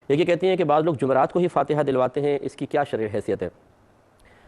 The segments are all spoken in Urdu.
ایک یہ کہتی ہیں کہ بعض لوگ جمعرات کو ہی فاتحہ دلواتے ہیں، اس کی کیا شرعی حیثیت ہے؟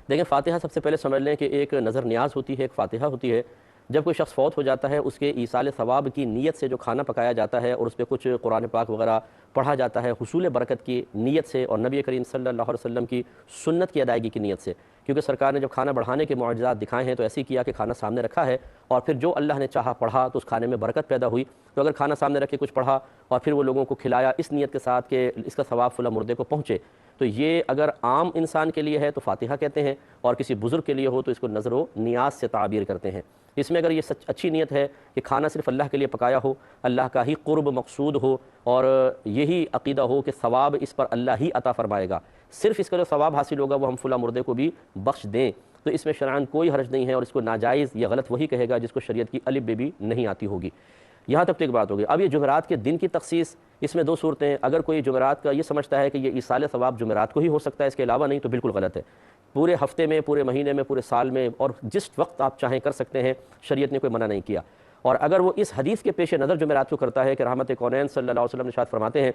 دیکھیں، فاتحہ سب سے پہلے سمجھ لیں کہ ایک نظر نیاز ہوتی ہے، ایک فاتحہ ہوتی ہے۔ جب کوئی شخص فوت ہو جاتا ہے، اس کے ایصال ثواب کی نیت سے جو کھانا پکایا جاتا ہے اور اس پہ کچھ قرآن پاک وغیرہ پڑھا جاتا ہے حصول برکت کی نیت سے اور نبی کریم صلی اللہ علیہ وسلم کی سنت کی ادائیگی کی نیت سے، کیونکہ سرکار نے جب کھانا بڑھانے کے معجزات دکھائے ہیں تو ایسے ہی کیا کہ کھانا سامنے رکھا ہے اور پھر جو اللہ نے چاہا پڑھا تو اس کھانے میں برکت پیدا ہوئی۔ تو اگر کھانا سامنے رکھ کے کچھ پڑھا اور پھر وہ لوگوں کو کھلایا اس نیت کے ساتھ کہ اس کا ثواب فلاں مردے کو پہنچے، تو یہ اگر عام انسان کے لیے ہے تو فاتحہ کہتے ہیں، اور کسی بزرگ کے لیے ہو تو اس کو نظر و نیاز سے تعبیر کرتے ہیں۔ اس میں اگر یہ اچھی نیت ہے کہ کھانا صرف اللہ کے لیے پکایا ہو، اللہ کا ہی قرب مقصود ہو اور یہی عقیدہ ہو کہ ثواب اس پر اللہ ہی عطا فرمائے گا، صرف اس کا جو ثواب حاصل ہوگا وہ ہم فلاں مردے کو بھی بخش دیں، تو اس میں شرعاً کوئی حرج نہیں ہے، اور اس کو ناجائز یا غلط وہی کہے گا جس کو شریعت کی الف بے بھی نہیں آتی ہوگی۔ یہاں تک تو ایک بات ہوگی۔ اب یہ جمعرات کے دن کی تخصیص، اس میں دو صورتیں ہیں۔ اگر کوئی جمعرات کا یہ سمجھتا ہے کہ یہ ایصال ثواب جمعرات کو ہی ہو سکتا ہے، اس کے علاوہ نہیں، تو بالکل غلط ہے۔ پورے ہفتے میں، پورے مہینے میں، پورے سال میں اور جس وقت آپ چاہیں کر سکتے ہیں، شریعت نے کوئی منع نہیں کیا۔ اور اگر وہ اس حدیث کے پیش نظر جمعرات کو کرتا ہے کہ رحمت کونین صلی اللہ علیہ وسلم ارشاد فرماتے ہیں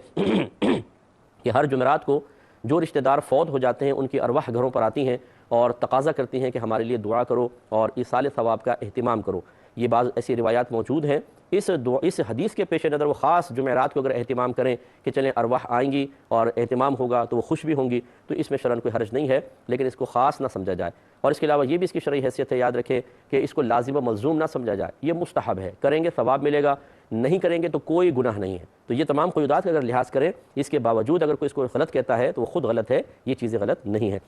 کہ ہر جمعرات کو جو رشتہ دار فوت ہو جاتے ہیں ان کی ارواح گھروں پر آتی ہیں اور تقاضا کرتی ہیں کہ ہمارے لیے دعا کرو اور ایصال ثواب کا اہتمام کرو۔ یہ بعض ایسی روایات موجود ہیں۔ اس حدیث کے پیش نظر وہ خاص جمعرات کو اگر اہتمام کریں کہ چلیں ارواح آئیں گی اور اہتمام ہوگا تو وہ خوش بھی ہوں گی، تو اس میں شرعاً کوئی حرج نہیں ہے، لیکن اس کو خاص نہ سمجھا جائے۔ اور اس کے علاوہ یہ بھی اس کی شرعی حیثیت ہے، یاد رکھیں کہ اس کو لازم و ملزوم نہ سمجھا جائے، یہ مستحب ہے، کریں گے ثواب ملے گا، نہیں کریں گے تو کوئی گناہ نہیں ہے۔ تو یہ تمام قیودات کا اگر لحاظ کریں، اس کے باوجود اگر کوئی اس کو غلط کہتا ہے تو وہ خود غلط ہے، یہ چیزیں غلط نہیں ہیں۔